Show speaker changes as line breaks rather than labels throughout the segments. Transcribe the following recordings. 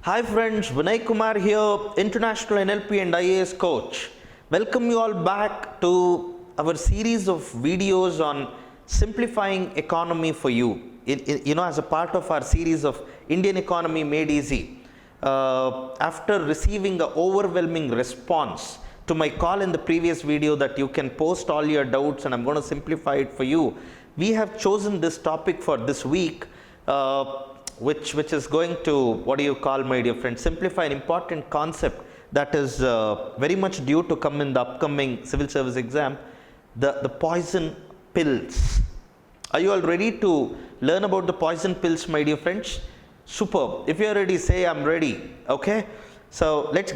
Hi friends, Vinay Kumar here, International NLP and IAS coach. Welcome you all back to our series of videos on simplifying economy for you. As a part of our series of Indian economy made easy. After receiving an overwhelming response to my call in the previous video that you can post all your doubts and I'm going to simplify it for you, we have chosen this topic for this week. Which is going to, my dear friend, simplify an important concept that is very much due to come in the upcoming civil service exam, the poison pills. Are you all ready to learn about the poison pills, my dear friends? Superb. If you are ready, say I'm ready. Okay. So let's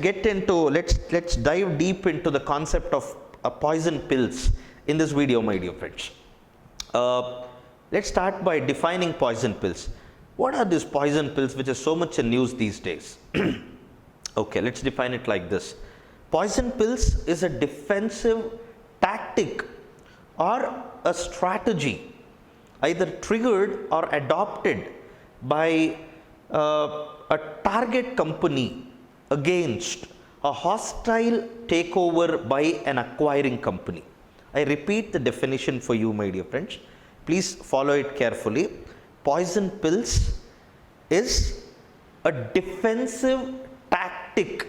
dive deep into the concept of poison pills in this video, my dear friends. Let's start by defining poison pills. What are these poison pills which is so much in news these days? Okay, let's define it like this. Poison pills is a defensive tactic or a strategy either triggered or adopted by a target company against a hostile takeover by an acquiring company. I repeat the definition for you, my dear friends. Please follow it carefully. Poison pills is a defensive tactic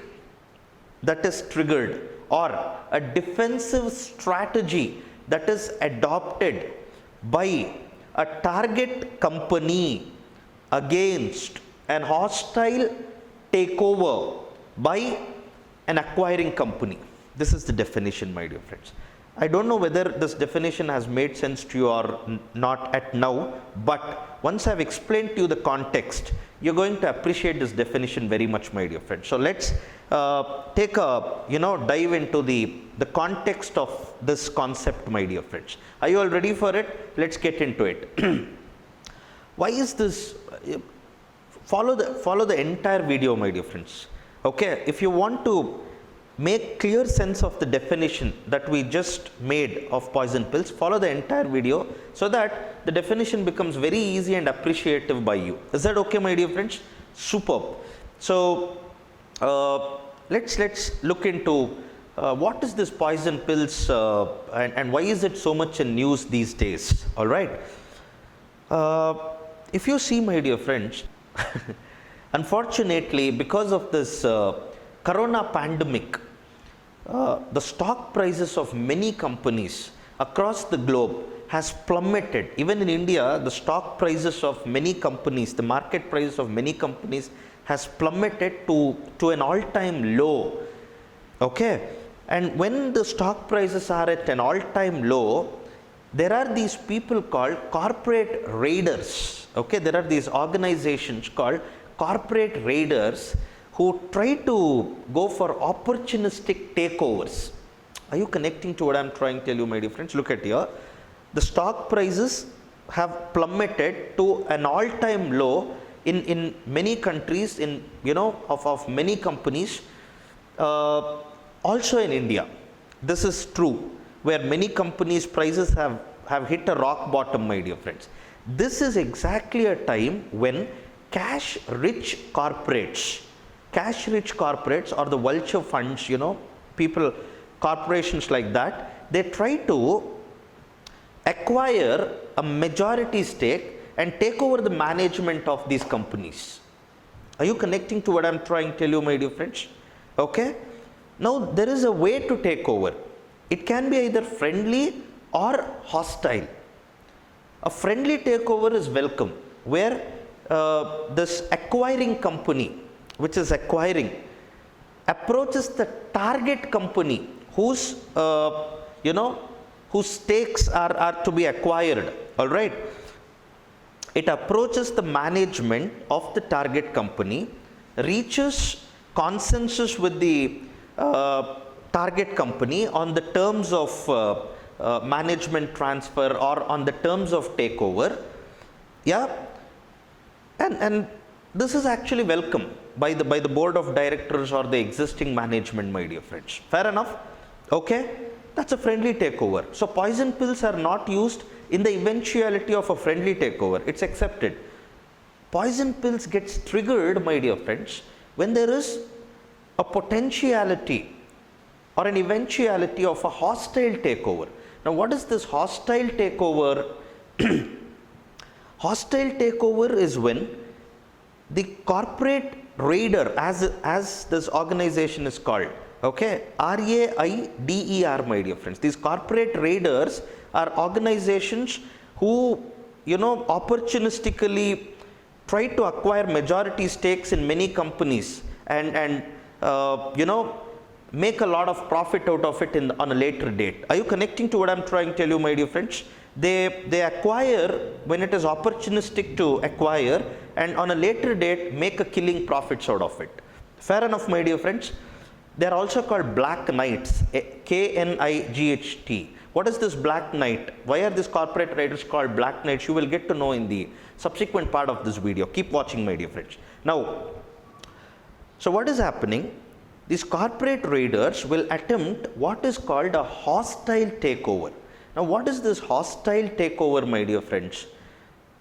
that is triggered or a defensive strategy that is adopted by a target company against an hostile takeover by an acquiring company. This is the definition, my dear friends. I don't know whether this definition has made sense to you or not at now, but once I've explained to you the context, you're going to appreciate this definition very much, my dear friends. So let's take a dive into the context of this concept, my dear friends. Are you all ready for it? Let's get into it. Why is this? Follow the entire video, my dear friends. Okay, if you want to make clear sense of the definition that we just made of poison pills, follow the entire video so that the definition becomes very easy and appreciative by you. Is that okay, my dear friends? Superb. So let's look into what is this poison pills and why is it so much in news these days. All right. If you see, my dear friends, unfortunately, because of this corona pandemic, the stock prices of many companies across the globe has plummeted. Even in India, the stock prices of many companies, the market price of many companies has plummeted to an all-time low. Okay, and when the stock prices are at an all-time low, there are these people called corporate raiders. Okay, there are these organizations called corporate raiders who try to go for opportunistic takeovers. Are you connecting to what I'm trying to tell you, my dear friends? Look at here. The stock prices have plummeted to an all-time low in many countries, of many companies, also in India. This is true, where many companies' prices have hit a rock bottom, my dear friends. This is exactly a time when cash-rich corporates or the vulture funds, corporations like that, they try to acquire a majority stake and take over the management of these companies. Are you connecting to what I'm trying to tell you, my dear friends? Okay. Now, there is a way to take over. It can be either friendly or hostile. A friendly takeover is welcome, where this acquiring company, which is acquiring, approaches the target company whose stakes are to be acquired. All right. It approaches the management of the target company, reaches consensus with the target company on the terms of management transfer or on the terms of takeover. Yeah. And this is actually welcome by the board of directors or the existing management, my dear friends. Fair enough? Okay, that's a friendly takeover. So poison pills are not used in the eventuality of a friendly takeover. It's accepted. Poison pills gets triggered, my dear friends, when there is a potentiality or an eventuality of a hostile takeover. Now, what is this hostile takeover? Hostile takeover is when the corporate raider, as this organization is called, okay, RAIDER, my dear friends. These corporate raiders are organizations who, opportunistically try to acquire majority stakes in many companies and make a lot of profit out of it on a later date. Are you connecting to what I'm trying to tell you, my dear friends? They acquire when it is opportunistic to acquire, and on a later date make a killing profits out of it. Fair enough, my dear friends. They are also called black knights, KNIGHT. What is this black knight? Why are these corporate raiders called black knights? You will get to know in the subsequent part of this video. Keep watching, my dear friends. Now, so what is happening? These corporate raiders will attempt what is called a hostile takeover. Now, what is this hostile takeover, my dear friends?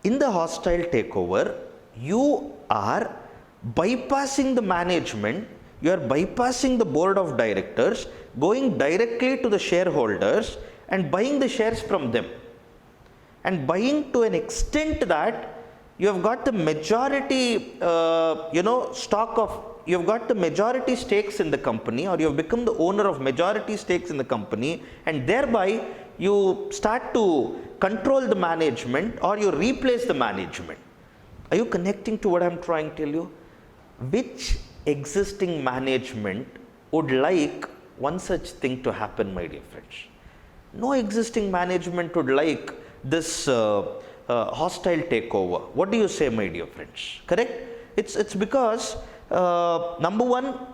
In the hostile takeover, you are bypassing the management, you are bypassing the board of directors, going directly to the shareholders and buying the shares from them. And buying to an extent that you have got the majority, you have got the majority stakes in the company, or you have become the owner of majority stakes in the company, and thereby you start to control the management or you replace the management. Are you connecting to what I'm trying to tell you? Which existing management would like one such thing to happen, my dear friends? No existing management would like this hostile takeover. What do you say, my dear friends? Correct? It's because number one,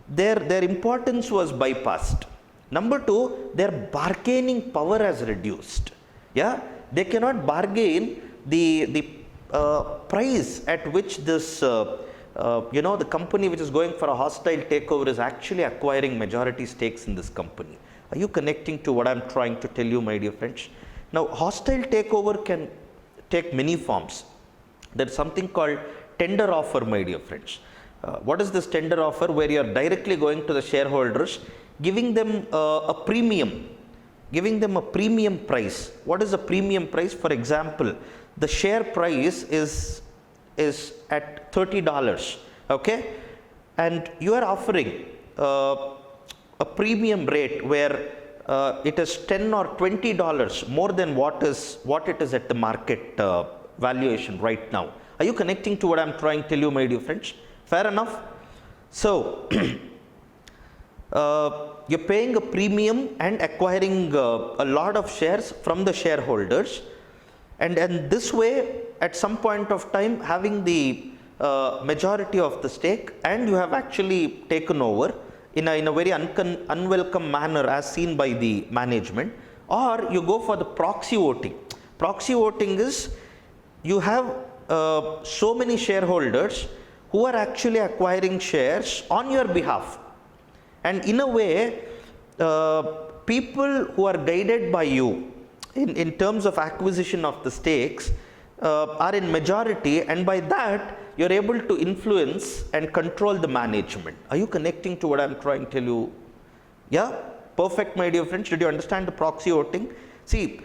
their importance was bypassed. Number two, their bargaining power has reduced. Yeah, they cannot bargain the price at which this the company which is going for a hostile takeover is actually acquiring majority stakes in this company. Are you connecting to what I'm trying to tell you, my dear friends? Now, hostile takeover can take many forms. There is something called tender offer, my dear friends. What is this tender offer? Where you are directly going to the shareholders, giving them a premium price. What is a premium price? For example, the share price is at $30, okay, and you are offering a premium rate where it is $10 or $20 more than what it is at the market valuation right now. Are you connecting to what I'm trying to tell you, my dear friends? Fair enough. So you're paying a premium and acquiring a lot of shares from the shareholders, and this way at some point of time having the majority of the stake, and you have actually taken over in a very unwelcome manner as seen by the management. Or you go for the proxy voting. Proxy voting is you have so many shareholders who are actually acquiring shares on your behalf, and in a way people who are guided by you in terms of acquisition of the stakes are in majority, and by that you are able to influence and control the management. Are you connecting to what I'm trying to tell you? Yeah, perfect, my dear friends. Did you understand the proxy voting? See,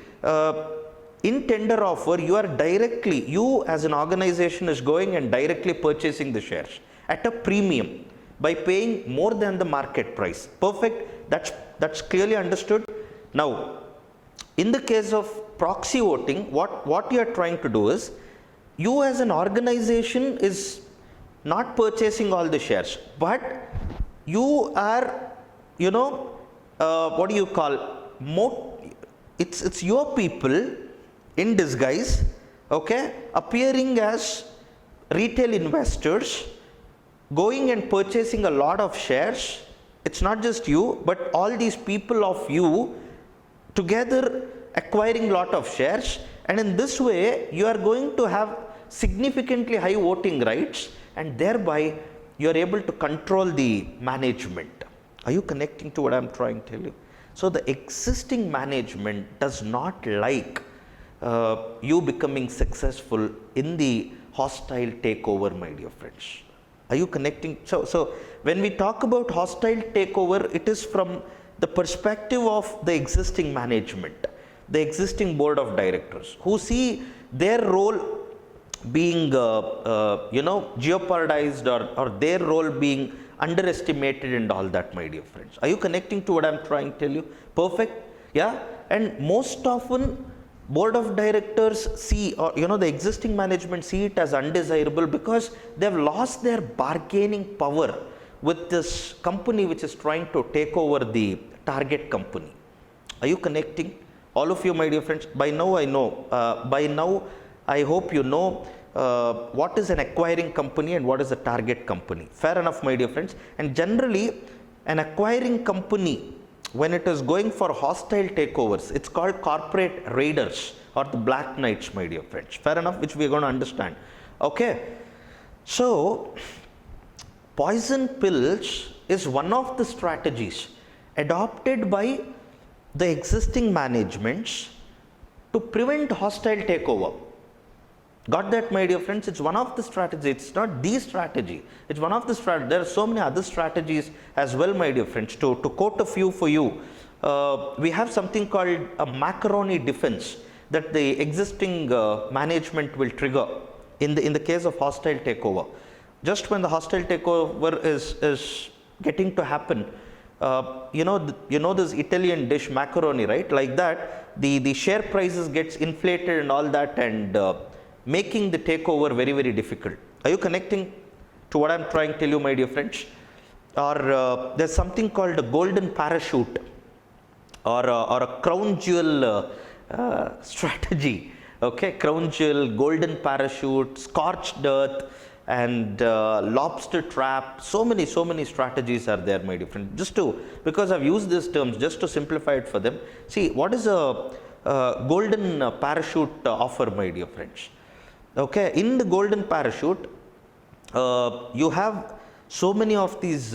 in tender offer, you as an organization is going and directly purchasing the shares at a premium by paying more than the market price. Perfect, that's clearly understood. Now, in the case of proxy voting, what you are trying to do is, you as an organization is not purchasing all the shares, but you are, what do you call, it's your people in disguise, okay, appearing as retail investors, going and purchasing a lot of shares. It's not just you, but all these people of you together acquiring lot of shares, and in this way you are going to have significantly high voting rights, and thereby you are able to control the management. Are you connecting to what I'm trying to tell you? So the existing management does not like you becoming successful in the hostile takeover, my dear friends. Are you connecting? So when we talk about hostile takeover, it is from the perspective of the existing management, the existing board of directors, who see their role being jeopardized, or their role being underestimated and all that, my dear friends. Are you connecting to what I'm trying to tell you? Perfect. Yeah. And most often board of directors see, or the existing management see it as undesirable because they've lost their bargaining power with this company which is trying to take over the target company. Are you connecting? All of you, my dear friends, by now I know, I hope you know what is an acquiring company and what is a target company. Fair enough, my dear friends. And generally, an acquiring company, when it is going for hostile takeovers, it's called corporate raiders or the black knights, my dear friends. Fair enough, which we are going to understand. Okay. So, poison pills is one of the strategies adopted by the existing managements to prevent hostile takeover. Got that, my dear friends? It's one of the strategies. It's not the strategy. It's one of the strategies. There are so many other strategies as well, my dear friends. To quote a few for you, we have something called a Macaroni defense that the existing management will trigger in the case of hostile takeover. Just when the hostile takeover is getting to happen, this Italian dish macaroni, right? Like that, the share prices gets inflated and all that, and making the takeover very, very difficult. Are you connecting to what I'm trying to tell you, my dear friends? Or there's something called a golden parachute, or a crown jewel strategy. Okay, crown jewel, golden parachute, scorched earth, and lobster trap. So many strategies are there, my dear friend. Because I've used these terms just to simplify it for them. See, what is a golden parachute offer, my dear friends? Okay, in the golden parachute, you have so many of these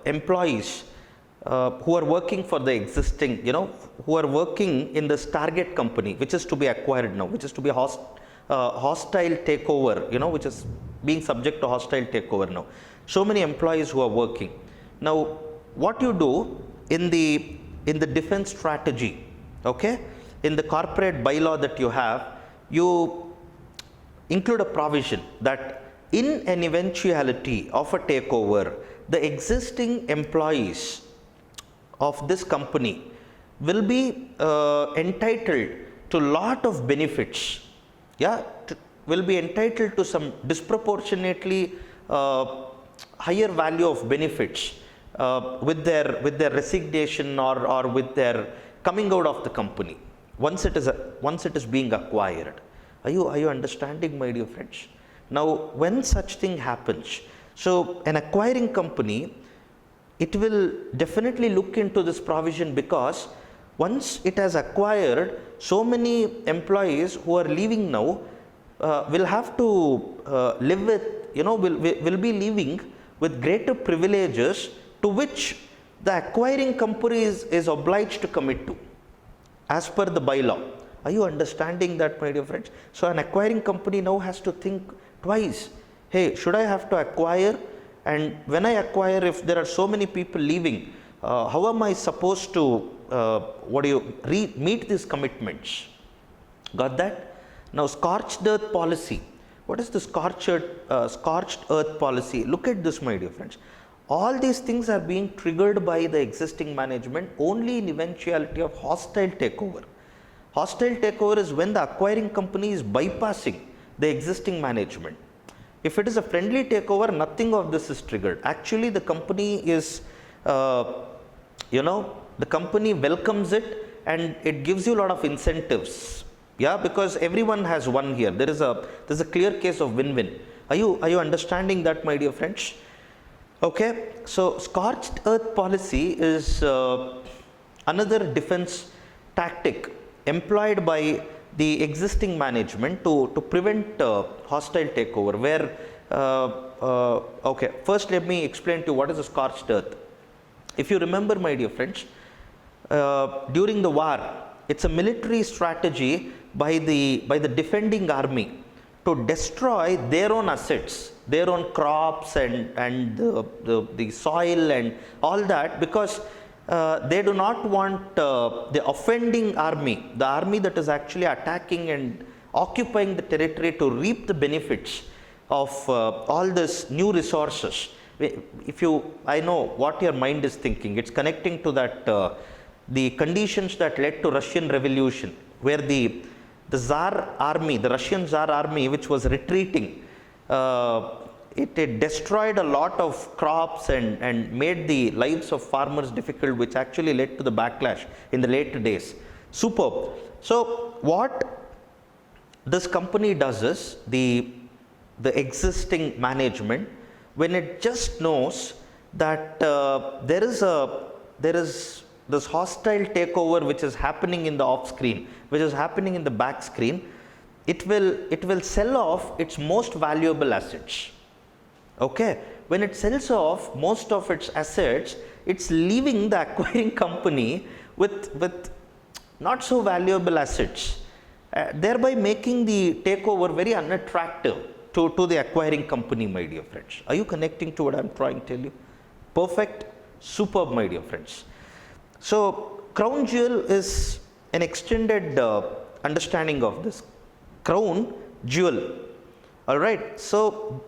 employees who are working for the existing, who are working in this target company, which is to be acquired now, which is to be a hostile takeover, which is being subject to hostile takeover now. So many employees who are working. Now, what you do in the defense strategy, okay, in the corporate bylaw that you have, you include a provision that in an eventuality of a takeover, the existing employees of this company will be entitled to lot of benefits. Yeah, will be entitled to some disproportionately higher value of benefits with their resignation or with their coming out of the company once it is being acquired. Are you understanding, my dear friends? Now, when such thing happens, so an acquiring company, it will definitely look into this provision, because once it has acquired, so many employees who are leaving now will have to live with, will be living with greater privileges to which the acquiring company is obliged to commit to as per the bylaw. Are you understanding that, my dear friends? So an acquiring company now has to think twice. Hey, should I have to acquire? And when I acquire, if there are so many people leaving, how am I supposed to meet these commitments? Got that? Now, scorched earth policy. What is the scorched earth policy? Look at this, my dear friends. All these things are being triggered by the existing management only in eventuality of hostile takeover. Hostile takeover is when the acquiring company is bypassing the existing management. If it is a friendly takeover, nothing of this is triggered. Actually, the company is, the company welcomes it and it gives you a lot of incentives. Yeah, because everyone has won here. There's a clear case of win-win. Are you understanding that, my dear friends? Okay, so scorched earth policy is another defense tactic employed by the existing management to prevent hostile takeover, where okay, first let me explain to you what is a scorched earth. If you remember, my dear friends, during the war, it's a military strategy by the defending army to destroy their own assets their own crops and the soil and all that, because they do not want the offending army, the army that is actually attacking and occupying the territory, to reap the benefits of all this new resources. I know what your mind is thinking. It's connecting to that the conditions that led to Russian Revolution, where the Tsar army, the Russian Tsar army, which was retreating, it destroyed a lot of crops and made the lives of farmers difficult, which actually led to the backlash in the later days. Superb. So what this company does is, the existing management, when it just knows that there is this hostile takeover which is happening in the off screen, which is happening in the back screen, it will sell off its most valuable assets. Okay, when it sells off most of its assets, it's leaving the acquiring company with not so valuable assets, thereby making the takeover very unattractive to the acquiring company, my dear friends. Are you connecting to what I'm trying to tell you? Perfect, superb, my dear friends. So crown jewel is an extended understanding of this. Crown jewel. All right. So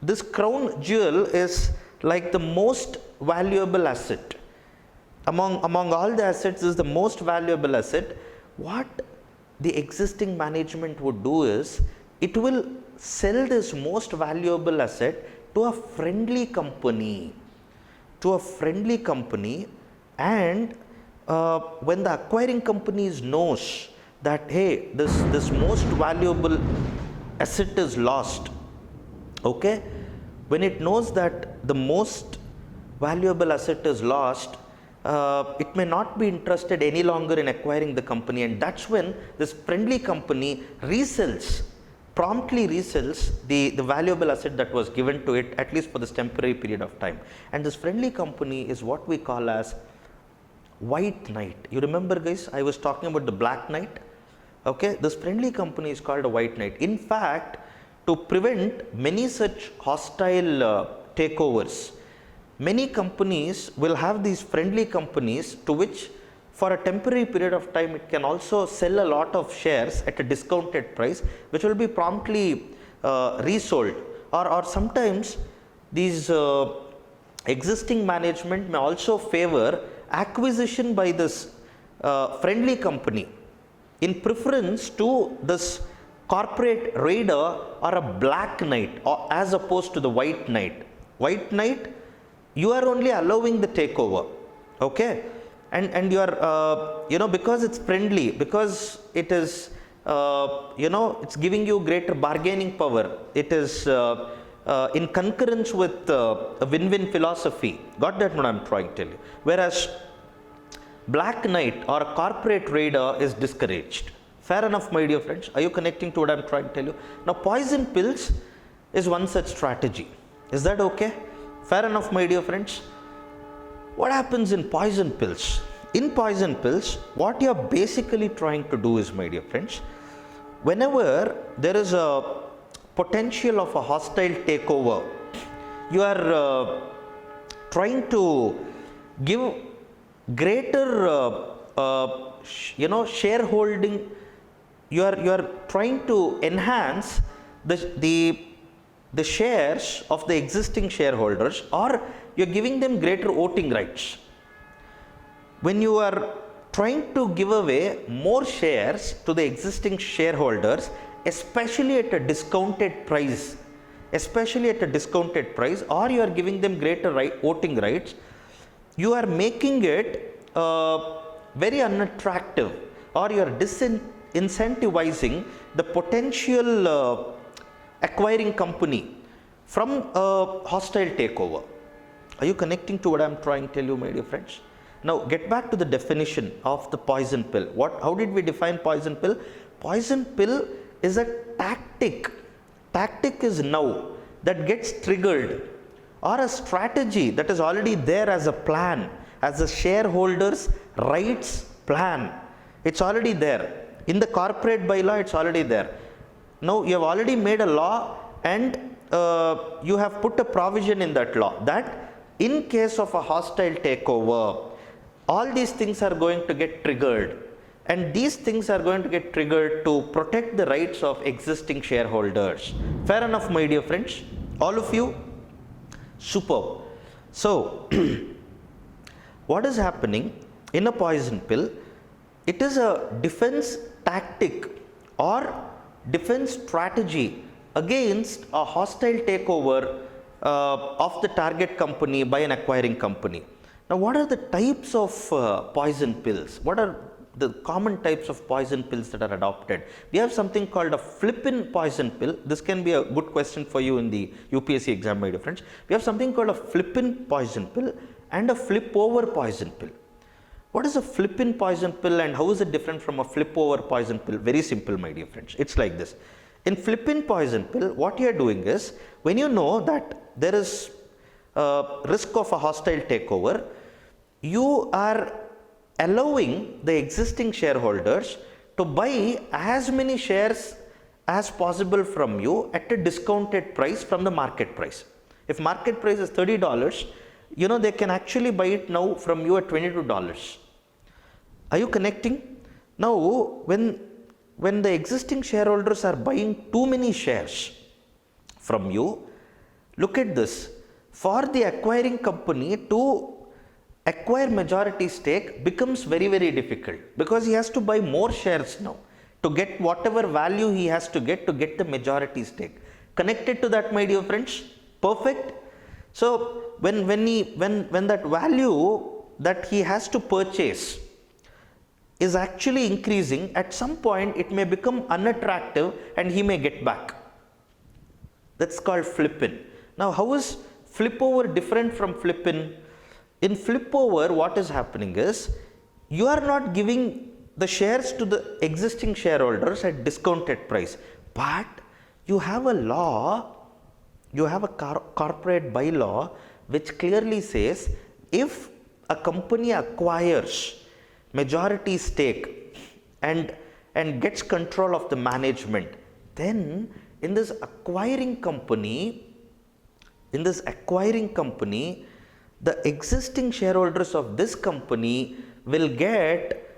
this crown jewel is like the most valuable asset. Among all the assets, is the most valuable asset. What the existing management would do is, it will sell this most valuable asset to a friendly company. And when the acquiring companies knows that, hey, this most valuable asset is lost, okay, when it knows that the most valuable asset is lost, it may not be interested any longer in acquiring the company, and that's when this friendly company promptly resells the valuable asset that was given to it, at least for this temporary period of time. And this friendly company is what we call as white knight. You remember, guys, I was talking about the black knight. Okay, this friendly company is called a white knight. In fact, to prevent many such hostile takeovers, many companies will have these friendly companies, to which for a temporary period of time it can also sell a lot of shares at a discounted price, which will be promptly resold. Or sometimes these existing management may also favor acquisition by this friendly company in preference to this corporate raider or a black knight, or as opposed to the white knight. White knight, you are only allowing the takeover, okay, and you are because it's friendly, because it is it's giving you greater bargaining power, it is in concurrence with a win-win philosophy. Got that what I'm trying to tell you? Whereas black knight or corporate raider is discouraged. Fair enough, my dear friends. Are you connecting to what I'm trying to tell you? Now, poison pills is one such strategy. Is that okay? Fair enough, my dear friends. What happens in poison pills? In poison pills, what you are basically trying to do is, my dear friends, whenever there is a potential of a hostile takeover, you are trying to give greater shareholding. You are trying to enhance the shares of the existing shareholders, or you are giving them greater voting rights. When you are trying to give away more shares to the existing shareholders, especially at a discounted price, or you are giving them greater voting rights, you are making it very unattractive, or you are disincentivizing the potential acquiring company from a hostile takeover. Are you connecting to what I am trying to tell you, my dear friends? Now, get back to the definition of the poison pill. How did we define poison pill? Poison pill is a tactic. Tactic is now that gets triggered, or a strategy that is already there as a plan, as a shareholders' rights plan. It's already there. In the corporate bylaw, it's already there. Now, you have already made a law, and you have put a provision in that law that in case of a hostile takeover, all these things are going to get triggered, and these things are going to get triggered to protect the rights of existing shareholders. Fair enough, my dear friends? All of you? Superb. So, what is happening in a poison pill? It is a defense tactic or defense strategy against a hostile takeover of the target company by an acquiring company. Now, what are the types of poison pills? What are the common types of poison pills that are adopted? We have something called a Flippin poison pill. This can be a good question for you in the UPSC exam, my dear friends. We have something called a Flippin poison pill and a flip over poison pill. What is a Flippin poison pill and how is it different from a flip over poison pill? Very simple, my dear friends. It's like this. In Flippin poison pill, what you are doing is, when you know that there is risk of a hostile takeover, you are allowing the existing shareholders to buy as many shares as possible from you at a discounted price from the market price. If market price is $30, they can actually buy it now from you at $22. Are you connecting? Now, when the existing shareholders are buying too many shares from you, look at this. For the acquiring company to acquire majority stake becomes very, very difficult because he has to buy more shares now to get whatever value he has to get the majority stake. Connected to that, my dear friends? Perfect. So when that value that he has to purchase is actually increasing, at some point it may become unattractive and he may get back. That's called Flippin. Now, how is flip over different from Flippin? In flip over, what is happening is, you are not giving the shares to the existing shareholders at discounted price, but you have a law, you have a corporate bylaw which clearly says if a company acquires majority stake and gets control of the management, then in this acquiring company, the existing shareholders of this company will get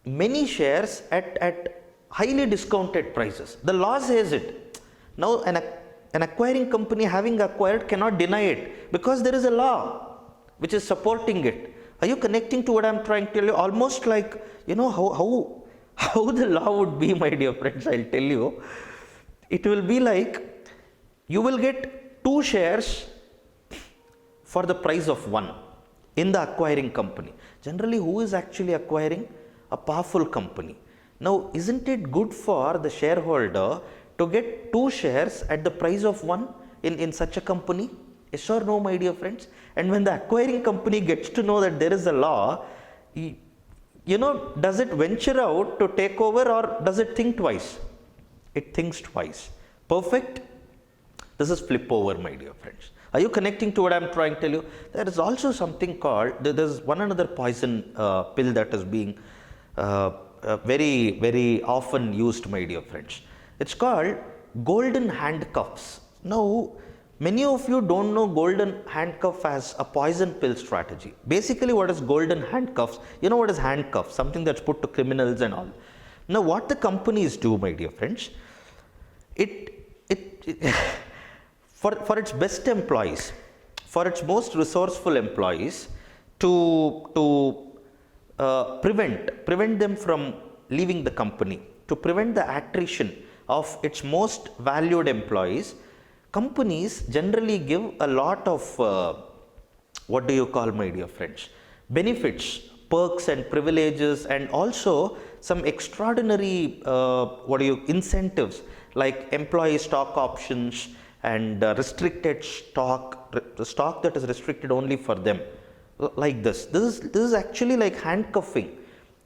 many shares at highly discounted prices. The law says it. Now, an acquiring company having acquired cannot deny it because there is a law which is supporting it. Are you connecting to what I am trying to tell you? Almost like, how the law would be, my dear friends, I'll tell you. It will be like, you will get 2 shares for the price of 1 in the acquiring company. Generally, who is actually acquiring? A powerful company. Now, isn't it good for the shareholder to get 2 shares at the price of 1 in such a company? Yes or no, my dear friends? And when the acquiring company gets to know that there is a law, does it venture out to take over or does it think twice? It thinks twice. Perfect? This is flip over, my dear friends. Are you connecting to what I am trying to tell you? There is also something called, there is one another poison pill that is being very, very often used, my dear friends. It's called golden handcuffs. Now, many of you don't know golden handcuff as a poison pill strategy. Basically, what is golden handcuffs? You know what is handcuff? Something that's put to criminals and all. Now, what the companies do, my dear friends, for its best employees, for its most resourceful employees, to prevent them from leaving the company, to prevent the attrition of its most valued employees, companies generally give a lot of what do you call, my dear friends, benefits, perks and privileges, and also some extraordinary incentives like employee stock options and restricted stock, the stock that is restricted only for them, like this. This is actually like handcuffing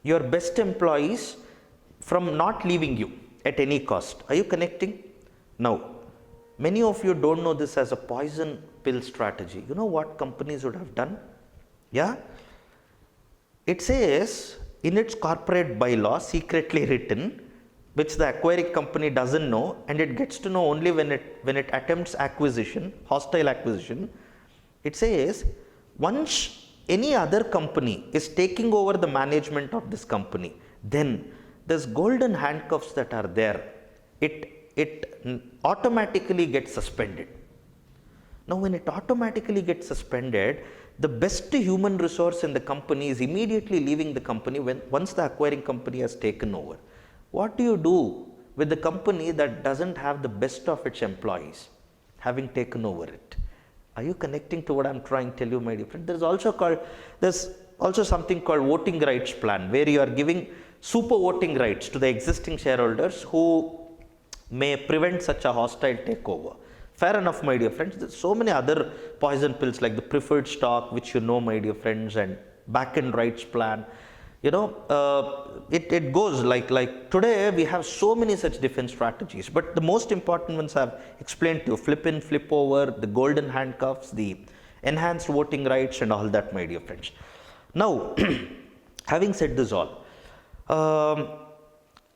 your best employees from not leaving you at any cost. Are you connecting? Now, many of you don't know this as a poison pill strategy. You know what companies would have done? Yeah? It says in its corporate bylaw, secretly written, which the acquiring company doesn't know, and it gets to know only when it attempts acquisition, hostile acquisition. It says once any other company is taking over the management of this company, then there's golden handcuffs that are there. It automatically gets suspended. Now, when it automatically gets suspended, the best human resource in the company is immediately leaving the company once the acquiring company has taken over. What do you do with the company that doesn't have the best of its employees having taken over it? Are you connecting to what I'm trying to tell you, my dear friend? There's also something called voting rights plan, where you are giving super voting rights to the existing shareholders who may prevent such a hostile takeover. Fair enough, my dear friends. There's so many other poison pills like the preferred stock, which you know, my dear friends, and back-end rights plan. You know, it goes like today we have so many such defense strategies, but the most important ones I've explained to you: Flippin, flip over, the golden handcuffs, the enhanced voting rights, and all that, my dear friends. Now, having said this all,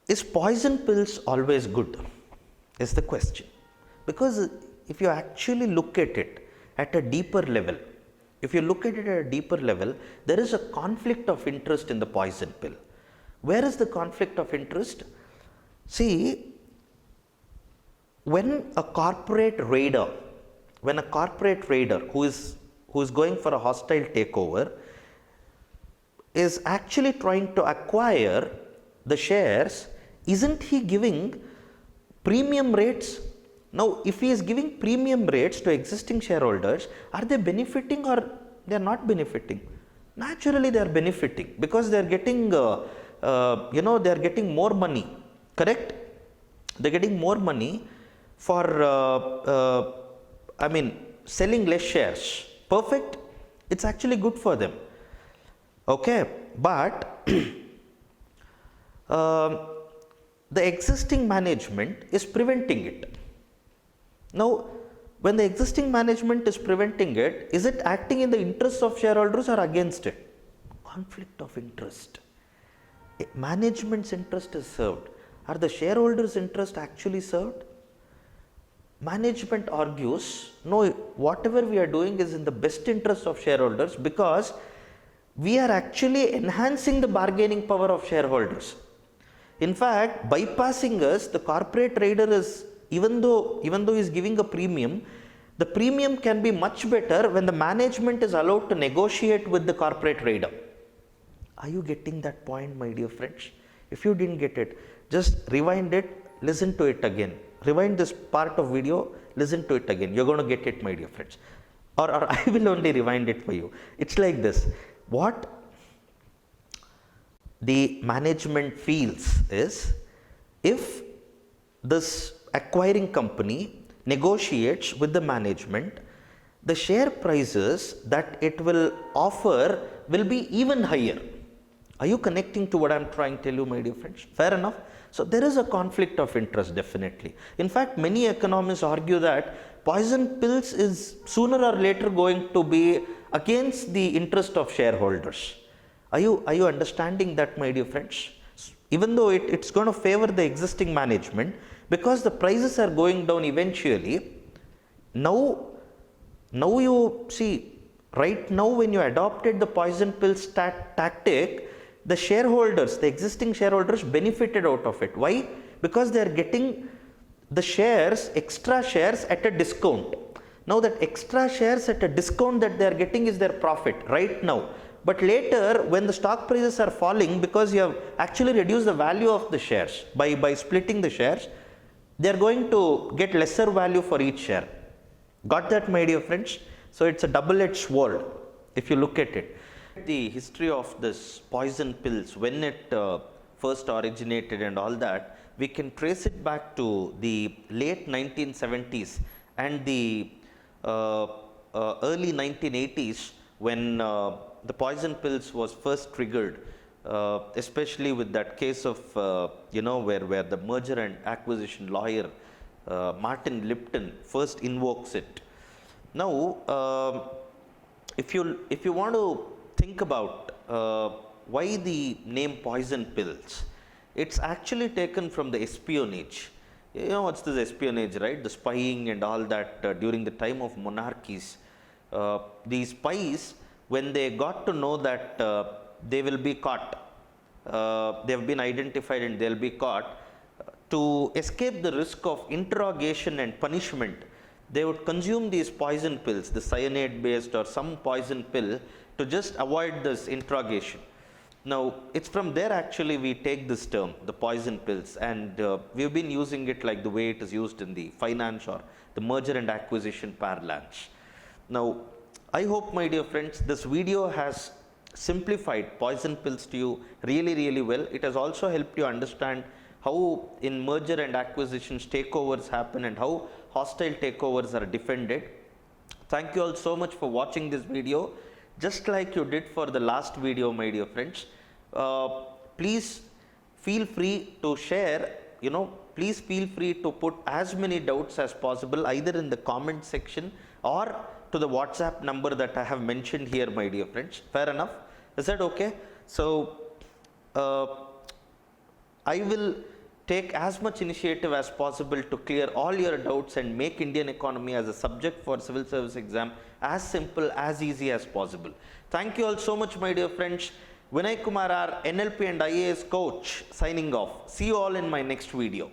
is poison pills always good? Is the question. Because if you actually look at it at a deeper level, there is a conflict of interest in the poison pill. Where is the conflict of interest? See, when a corporate raider who is going for a hostile takeover is actually trying to acquire the shares, isn't he giving premium rates? Now, if he is giving premium rates to existing shareholders, are they benefiting or they are not benefiting? Naturally, they are benefiting because they are getting, they are getting more money. Correct? They are getting more money for, selling less shares. Perfect? It's actually good for them. Okay, but the existing management is preventing it. Now, when the existing management is preventing it, is it acting in the interests of shareholders or against it? Conflict of interest. Management's interest is served. Are the shareholders' interest actually served? Management argues, no, whatever we are doing is in the best interest of shareholders because we are actually enhancing the bargaining power of shareholders. In fact, bypassing us, the corporate raider is, even though he is giving a premium, the premium can be much better when the management is allowed to negotiate with the corporate raider. Are you getting that point, my dear friends? If you didn't get it, just rewind it, listen to it again. Rewind this part of video, listen to it again. You're going to get it, my dear friends. Or I will only rewind it for you. It's like this. What the management feels is, if this acquiring company negotiates with the management, the share prices that it will offer will be even higher. Are you connecting to what I'm trying to tell you, my dear friends? Fair enough. So there is a conflict of interest, definitely. In fact, many economists argue that poison pills is sooner or later going to be against the interest of shareholders. Are you understanding that, my dear friends? Even though it's going to favor the existing management, because the prices are going down eventually. Now you see, right now when you adopted the poison pills tactic, the shareholders, the existing shareholders benefited out of it. Why? Because they are getting the shares, extra shares at a discount. Now that extra shares at a discount that they are getting is their profit right now. But later, when the stock prices are falling, because you have actually reduced the value of the shares by splitting the shares, they are going to get lesser value for each share. Got that, my dear friends? So it's a double-edged sword if you look at it. The history of this poison pills, when it first originated and all that, we can trace it back to the late 1970s and the early 1980s, when the poison pills was first triggered, especially with that case of where the merger and acquisition lawyer Martin Lipton first invokes it. Now, if you want to think about why the name poison pills, It's actually taken from the espionage. You know what's this espionage, right? The spying and all that during the time of monarchies. These spies, when they got to know that they will be caught, they have been identified and they'll be caught, to escape the risk of interrogation and punishment, they would consume these poison pills, the cyanide based or some poison pill, to just avoid this interrogation. Now, it's from there actually we take this term, the poison pills, and we've been using it like the way it is used in the finance or the merger and acquisition parlance. Now, I hope, my dear friends, this video has simplified poison pills to you really well. It has also helped you understand how in merger and acquisitions takeovers happen and how hostile takeovers are defended. Thank you all so much for watching this video. Just like you did for the last video, my dear friends, please feel free to share, please feel free to put as many doubts as possible either in the comment section or to the WhatsApp number that I have mentioned here, my dear friends. Fair enough? Is that okay? So, I will take as much initiative as possible to clear all your doubts and make Indian economy as a subject for civil service exam as simple, as easy as possible. Thank you all so much, my dear friends. Vinay Kumar, NLP and IAS coach, signing off. See you all in my next video.